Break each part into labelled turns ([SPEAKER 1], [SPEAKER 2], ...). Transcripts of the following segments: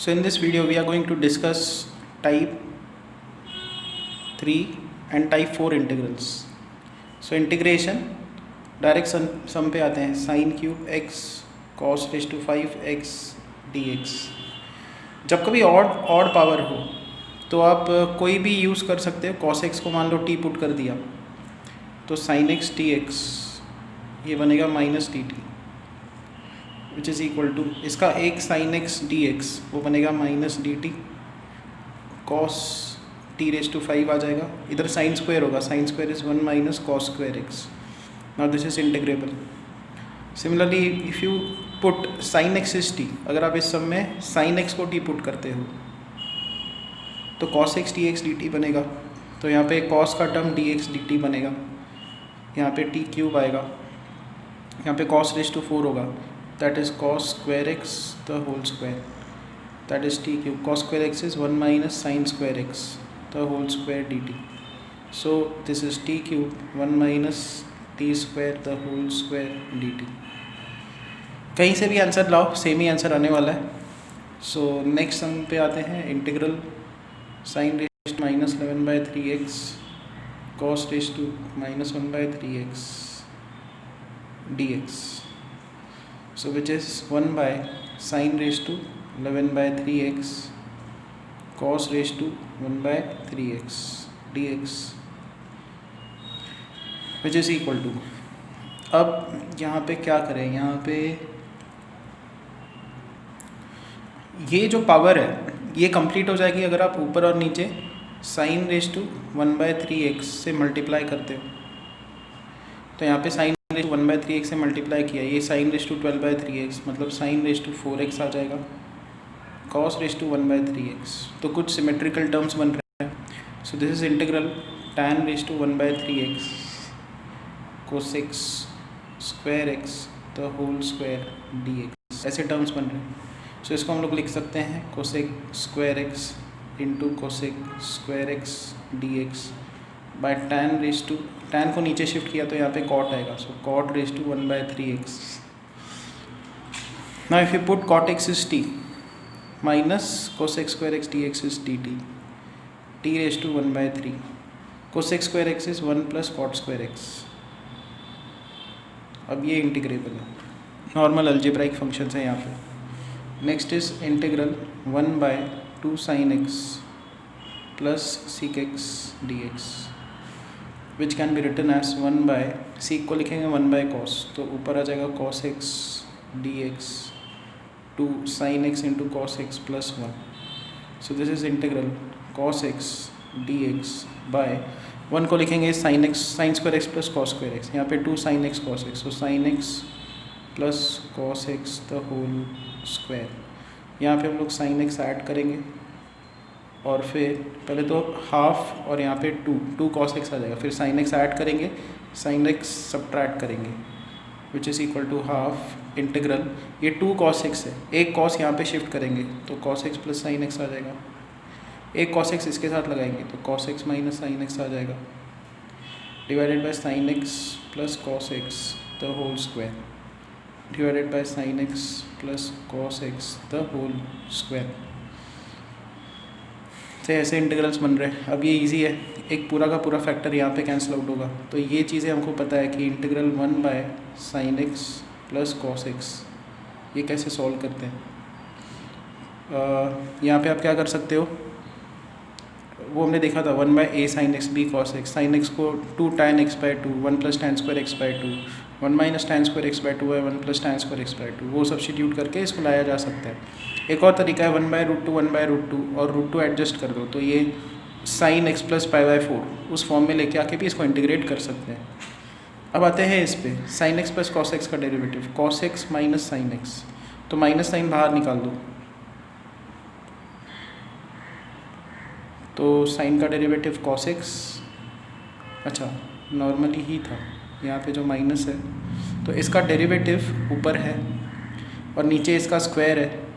[SPEAKER 1] So in this video we are going to discuss type 3 and type 4 integrals. So integration direct sum पे आते हैं sin cube x cos raise to 5x dx। जब कभी odd power हो तो आप कोई भी यूज़ कर सकते हो। cos x को मान लो t पुट कर दिया तो sin x dx ये बनेगा minus dt which is equal to इसका एक sin x dx वो बनेगा minus dt cos t raise to 5 आ जाएगा। इधर साइन स्क्वायर होगा, sine square is 1 minus cos square x. Now this is integrable. Similarly if you put sine x is t, अगर आप इस सब में साइन एक्स को टी पुट करते हो तो cos x d x d t बनेगा। तो यहाँ पे कॉस का term D x d t बनेगा, यहाँ पे टी क्यूब आएगा, यहाँ पे कॉस रेज़ टू 4 होगा, that is cos square x the whole square, that is t cube. Cos square x is 1 minus sine square x the whole square d t. So this is t cube 1 minus t square the whole square d t. कहीं से भी answer लाओ same ही answer आने वाला है। So next sum पे आते हैं। Integral sine raise to minus 11/3x cos raise to minus 1/3x dx। So which is 1 by sine raise to 11/3x cos raise to 1/3x dx which is equal to. अब यहाँ पे क्या करें, यहाँ पे ये जो पावर है ये कंप्लीट हो जाएगी अगर आप ऊपर और नीचे साइन रेज़ टू 1/3x से मल्टीप्लाई करते हो। तो यहाँ पे साइन रेज़ टू 1/3x से मल्टीप्लाई किया, ये साइन रेज़ टू 12/3x मतलब साइन रेज़ टू 4x आ जाएगा, कॉस रेज़ टू 1/3x। तो कुछ सिमेट्रिकल टर्म्स बन रहे हैं। So this is integral tan raise to 1/3x cosec square x the whole square dx। ऐसे टर्म्स बन रहे हैं। सो इसको हम लोग लिख सकते हैं cosec square x into cosec square x dx by tan raise to, tan को नीचे शिफ्ट किया तो यहाँ पे cot आएगा, so cot raise to 1/3x। Now if you put cot x is t minus cosec square x dx is dt, t raise to 1/3, cosec square x is 1 plus cot square x. अब ये integrable है, normal algebraic functions है यहाँ पे। Next is integral 1/2 sine x plus sec x dx which can be written as 1 by, sec को लिखेंगे 1 by cos, तो ऊपर आ जाएगा cos x dx two sine x into cos x plus 1। So this is integral cos x dx by 1 को लिखेंगे sine x, sine square x plus cos square x, यहाँ पे 2 sine x cos x, so sine x plus cos x the whole square. यहाँ पे हम लोग sign x add करेंगे और फिर पहले तो हाफ और यहाँ पे 2 कॉस एक्स आ जाएगा, फिर साइन एक्स ऐड करेंगे, साइन एक्स सब्ट्रैक्ट करेंगे which is equal to half integral, ये 2 कॉस एक्स है, एक कॉस यहाँ पे शिफ्ट करेंगे तो cos x plus sine x आ जाएगा, एक cos x इसके साथ लगाएंगे तो cos x minus sine x आ जाएगा, divided by sine x plus cos x the whole square divided by sine x plus cos x the whole square. तो ऐसे इंटीग्रल्स बन रहे हैं। अब ये इजी है, एक पूरा का पूरा फैक्टर यहाँ पे कैंसिल आउट होगा। तो ये चीज़ें हमको पता है कि integral 1 by sine x plus cos x ये कैसे सॉल्व करते हैं। यहाँ पे आप क्या कर सकते हो, वो हमने देखा था 1 by a sine x b cos x, sine x को 2 tan x/2, 1 plus tan square x/2, 1 minus tan square x/2 है, 1 प्लस tan स्क्वायर x/2, वो सब्स्टिट्यूट करके इसको लाया जा सकता है। एक और तरीका है 1/√2 1/√2 और √2 एडजस्ट कर दो तो ये साइन एक्स प्लस π/4 उस फॉर्म में लेके आके भी इसको इंटीग्रेट कर सकते हैं। अब आते हैं इस पे sine x plus cos x का derivative, cos x minus sine x, तो माइनस साइन बाहर निकाल दो तो साइन का डेरिवेटिव cos x, अच्छा नॉर्मली ही था, यहाँ पे जो माइनस है तो इसका डेरिवेटिव ऊपर है और नीचे इसका स्क्वायर है।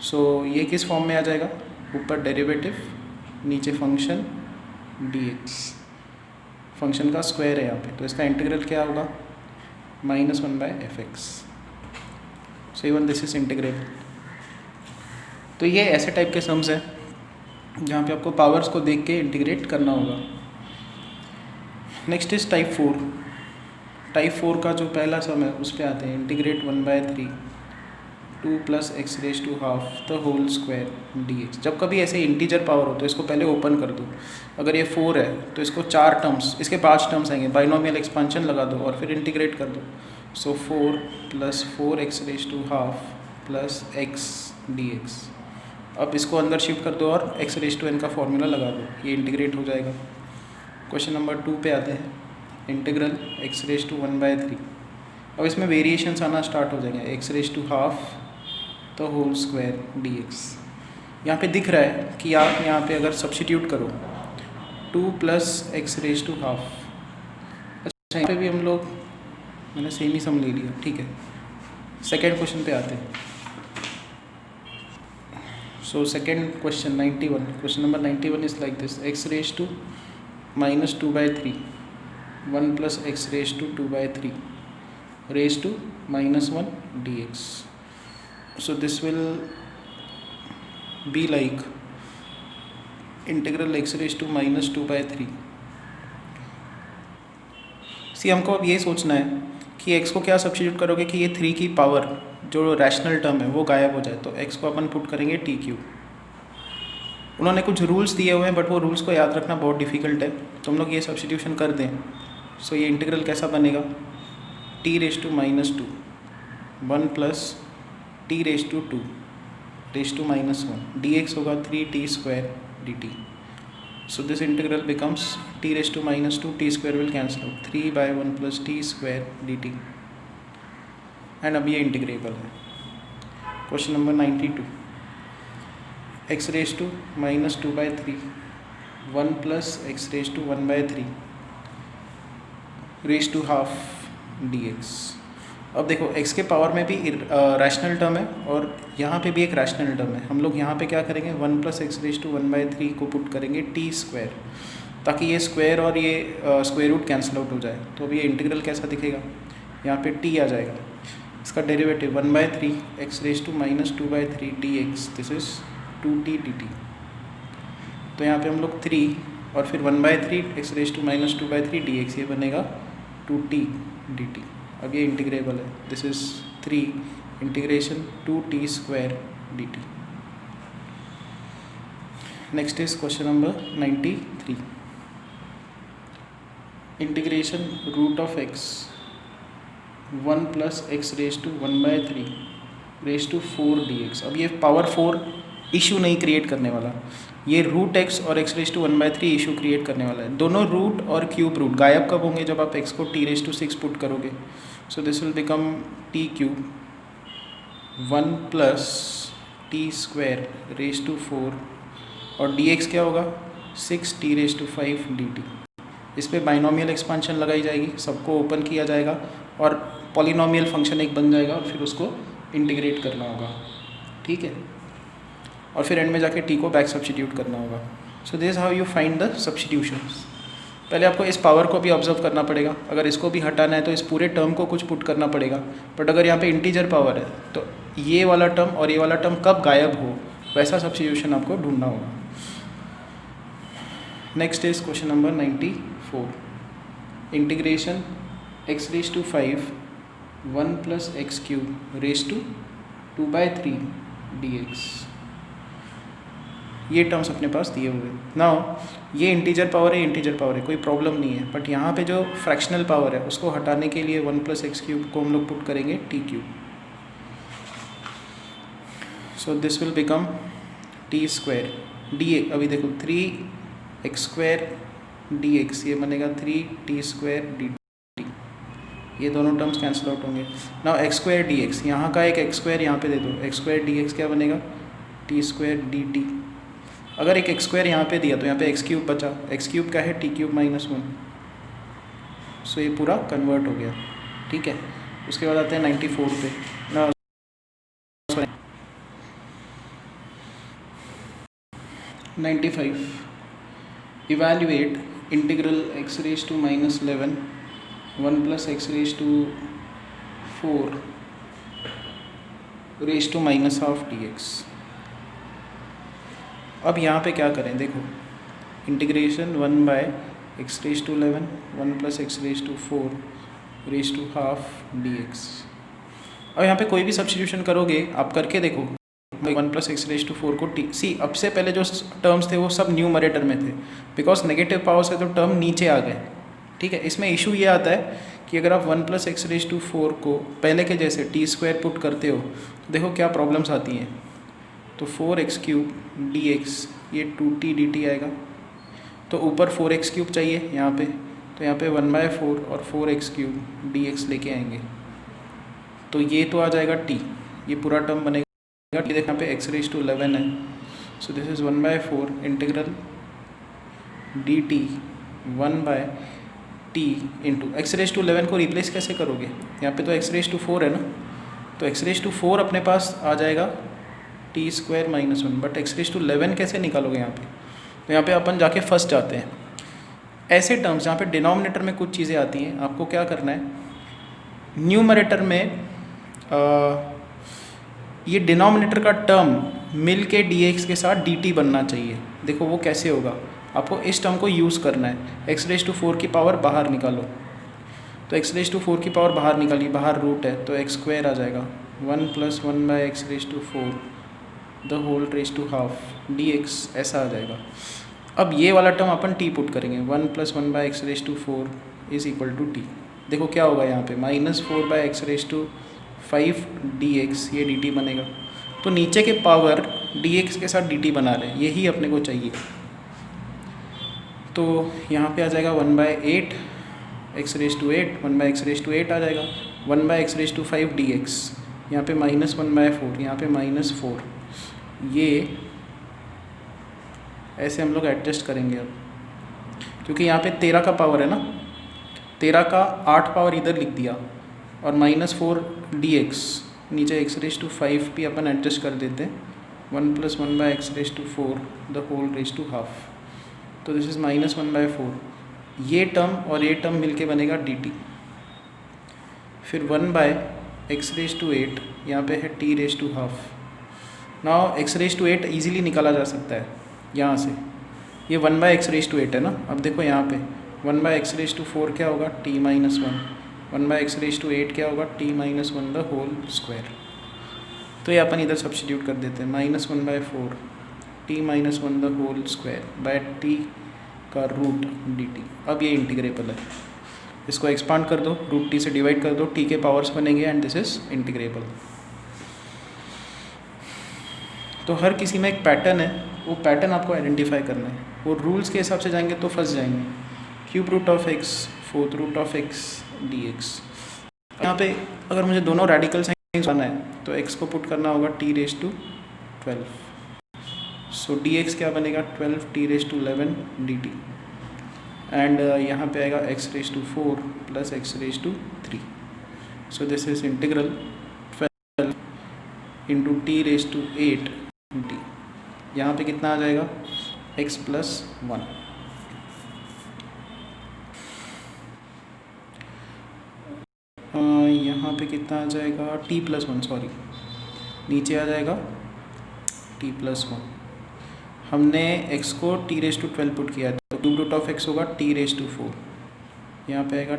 [SPEAKER 1] सो ये किस फॉर्म में आ जाएगा, ऊपर डेरिवेटिव नीचे फंक्शन dx, फंक्शन का स्क्वायर है यहाँ पे, तो इसका इंटीग्रल क्या होगा -1/fx। So even this is integrable. तो ये ऐसे टाइप के सम्स हैं जहाँ पे आपको पावर्स को देख के इंटीग्रेट करना होगा। Next is type 4। टाइप 4 का जो पहला सम है उस पर आते हैं। Integrate 1/3 2 + x⁻² the whole square dx। जब कभी ऐसे इंटीजर पावर हो तो इसको पहले ओपन कर दो। अगर ये 4 है तो इसको 4 टर्म्स, इसके 5 टर्म्स आएंगे, बाइनोमियल एक्सपांशन लगा दो और फिर इंटीग्रेट कर दो। सो 4 + 4x⁻² + x dx। अब इसको अंदर शिफ्ट कर दो और x⁻n का फॉर्मूला लगा दो, ये इंटीग्रेट हो जाएगा। क्वेश्चन नंबर 2 पे आते हैं। Integral x⁻1/3। अब इसमें वेरिएशंस आना स्टार्ट हो जाएंगे। x⁻½ the whole square dx। यहाँ पे दिख रहा है कि आप यहाँ पे अगर सब्स्टिट्यूट करो 2 + x⁻²। अच्छा, यहाँ पे भी हम लोग मैंने सेम ही सम ले लिया, ठीक है। सेकेंड क्वेश्चन पे आते हैं। So second question 91, question number 91 is like this. x⁻² - 2/3 1 + x⁻²/3 raised to -1 dx. So this will be like integral x⁻² - 2/3। सी हमको अब ये सोचना है कि x को क्या सब्स्टिट्यूट करोगे कि ये 3 की पावर जो रैशनल टर्म है वो गायब हो जाए। तो x को अपन पुट करेंगे t³। उन्होंने कुछ रूल्स दिए हुए हैं बट वो रूल्स को याद रखना बहुत डिफिकल्ट है, तो हम लोग ये सब्स्टिट्यूशन कर दें। सो ये इंटीग्रल कैसा बनेगा? t⁻² - 2 1 + t⁻²⁻1 dx होगा 3t² dt। So this integral becomes t⁻² - 2, t² will cancel out, 3/1 + t² dt। And अब ये इंटीग्रेबल है। Question number 92। x⁻² - 2/3 1 + x⁻⁻³ raised to ½ dx। अब देखो x के पावर में भी रैशनल टर्म है और यहाँ पे भी एक रैशनल टर्म है। हम लोग यहाँ पे क्या करेंगे? 1 + x⁻⁻³ को पुट करेंगे t², ताकि ये स्क्वायर और ये स्क्वायर रूट कैंसिल आउट हो जाए। तो अब ये इंटीग्रल कैसा दिखेगा? यहाँ पे t आ जाएगा, इसका derivative 1/3 x⁻² - 2/3 dx, this is 2t dt। तो यहाँ पे हम लोग 3 और फिर 1/3 x⁻² - 2/3 dx, ये बनेगा 2t dt। अब ये इंटीग्रेबल है, this is 3 integration 2t² dt। Next is question number 93। Integration √(x) 1 + x⁻⁻³ raised to 4 dx। अब ये पावर 4 इशू नहीं क्रिएट करने वाला, ये √(x) और x⁻⁻³ इशू क्रिएट करने वाला है। दोनों रूट और क्यूब रूट गायब कब होंगे? जब आप x को t⁻6 पुट करोगे। So this will become t³ 1 + t² raised to 4 और dx क्या होगा? 6t⁵ dt। इस पर बाइनोमियल एक्सपांशन लगाई जाएगी, सबको ओपन किया जाएगा और पॉलिनोमियल फंक्शन एक बन जाएगा और फिर उसको इंटीग्रेट करना होगा, ठीक है। और फिर एंड में जाके t को बैक सब्स्टिट्यूट करना होगा। So this how you find the substitutions. पहले आपको इस पावर को भी ऑब्जर्व करना पड़ेगा, अगर इसको भी हटाना है तो इस पूरे टर्म को कुछ पुट करना पड़ेगा। बट अगर यहाँ पे इंटीजर पावर है तो ये वाला टर्म और ये वाला टर्म कब गायब हो, वैसा सब्स्टिट्यूशन आपको ढूंढना होगा। Next is question number 94। Integration x⁵ 1 + x³ raised to 2/3 dx। ये टर्म्स अपने पास दिए हुए। नाउ ये इंटीजर पावर है, कोई प्रॉब्लम नहीं है। बट यहाँ पे जो फ्रैक्शनल पावर है उसको हटाने के लिए 1 + x³ को हम लोग पुट करेंगे t³। So this will become t² dx। अभी देखो 3x² dx, ये बनेगा 3t² dt। ये दोनों टर्म्स कैंसिल आउट होंगे। नाउ x² dx, यहाँ का एक x² यहाँ पे दे दो, x² dx क्या बनेगा? t² dt। अगर एक x² यहाँ पे दिया तो यहाँ पे x³ बचा, x³ क्या है? t³ - 1। सो ये पूरा कन्वर्ट हो गया, ठीक है। उसके बाद आते हैं 94 पे। 95। Evaluate integral x⁻11 1 + x⁻⁴ raised to -½ dx। अब यहाँ पे क्या करें, देखो integration 1/x⁻11 1 + x⁻4 raise to half dx। अब यहाँ पे कोई भी सब्स्टिट्यूशन करोगे आप करके देखो, 1 + x⁻4 को अब से पहले जो टर्म्स थे वो सब न्यूमरेटर में थे, बिकॉज नेगेटिव पावर से तो टर्म नीचे आ गए। ठीक है, इसमें इशू ये आता है कि अगर आप 1 + x⁻4 को पहले के जैसे t² पुट करते हो तो देखो क्या प्रॉब्लम्स आती हैं। तो 4x³ dx ये 2t dt आएगा, तो ऊपर 4x³ चाहिए यहाँ पे, तो यहाँ पे 1/4 और 4x³ dx लेके आएंगे, तो ये तो आ जाएगा t, ये पूरा टर्म बनेगा। देखो यहाँ पे x⁻11 है, सो this is 1/4 integral dt 1/t into x⁻11 को रिप्लेस कैसे करोगे, यहाँ पे तो x⁻4 है ना, तो x⁻4 अपने पास आ जाएगा t² - 1, बट x⁻11 कैसे निकालोगे यहाँ पे, तो यहाँ पे अपन जाके फर्स्ट जाते हैं। ऐसे टर्म्स जहाँ पे डिनोमिनेटर में कुछ चीज़ें आती हैं, आपको क्या करना है, न्यूमरेटर में ये डिनोमिनेटर का टर्म मिल के dx के साथ dt बनना चाहिए। देखो वो कैसे होगा, आपको इस टर्म को यूज़ करना है, x⁻4 की पावर बाहर निकालो, तो x⁻4 की पावर बाहर निकाली, बाहर रूट है तो x² आ जाएगा 1 + 1/x⁻4 the whole raise to half dx, ऐसा आ जाएगा। अब ये वाला टर्म अपन t पुट करेंगे, 1 + 1/x⁻4 = t। देखो क्या होगा यहाँ पे, -4/x⁻5 dx ये dt बनेगा, तो नीचे के पावर dx के साथ dt बना रहे हैं, यही अपने को चाहिए। तो यहाँ पे आ जाएगा 1/8 x⁻8 1/x⁻8 आ जाएगा, 1/x⁻5 dx, यहाँ पे -1/4 यहाँ पे -4, ये ऐसे हम लोग एडजस्ट करेंगे अब, क्योंकि यहाँ पे 13 का पावर है ना, 13 का 8 पावर इधर लिख दिया और -4 dx नीचे x⁻5 भी अपन एडजस्ट कर देते हैं, 1 + 1/x⁻4 the whole raise to half, तो दिस इज़ -1/4, ये टर्म और ये टर्म मिलके बनेगा dt। फिर 1/x⁻8 यहाँ पे है t⁻²। नाउ x⁻8 इजीली निकाला जा सकता है यहाँ से, ये 1/x⁻8 है ना। अब देखो यहाँ पे 1/x⁻4 क्या होगा, t - 1, 1/x⁻8 क्या होगा, t - 1 द होल स्क्वायर। तो ये अपन इधर सब्स्टिट्यूट कर देते हैं, -1/4 t - 1 the whole square by t का रूट dt। अब ये इंटीग्रेबल है, इसको एक्सपांड कर दो, रूट t से डिवाइड कर दो, t के पावर्स बनेंगे एंड दिस इज इंटीग्रेबल। तो हर किसी में एक पैटर्न है, वो पैटर्न आपको आइडेंटिफाई करना है, वो रूल्स के हिसाब से जाएंगे तो फंस जाएंगे। √(x) 4√(x) dx। यहाँ पे अगर मुझे दोनों रेडिकल साइंस बनाना है तो x को पुट करना होगा t⁻12, सो dx क्या बनेगा 12 t⁻11 dt, एंड यहाँ पे आएगा x⁻4 + x⁻3, so this is integral 12 × t⁻8 dt। यहाँ पे कितना आ जाएगा x + 1, यहाँ पे कितना आ जाएगा t + 1, सॉरी नीचे आ जाएगा t + 1। हमने x को t⁻12 पुट किया है तो √(x) होगा t⁻4, यहाँ पे आएगा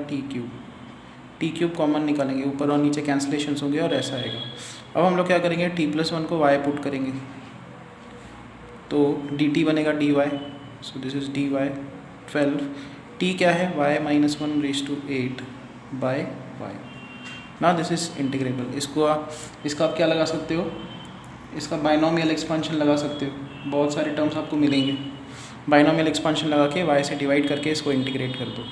[SPEAKER 1] t³ कॉमन निकालेंगे, ऊपर और नीचे कैंसलेशंस होंगे और ऐसा आएगा। अब हम लोग क्या करेंगे, t + 1 को y पुट करेंगे तो dt बनेगा dy, so this is dy 12, t क्या है y - 1/8 बाय y। ना दिस इज इंटीग्रेबल। इसका आप क्या लगा सकते हो, इसका बाइनोमियल एक्सपांशन लगा सकते हो, बहुत सारे टर्म्स आपको मिलेंगे, बाइनोमियल एक्सपांशन लगा के y से डिवाइड करके इसको इंटीग्रेट कर दो।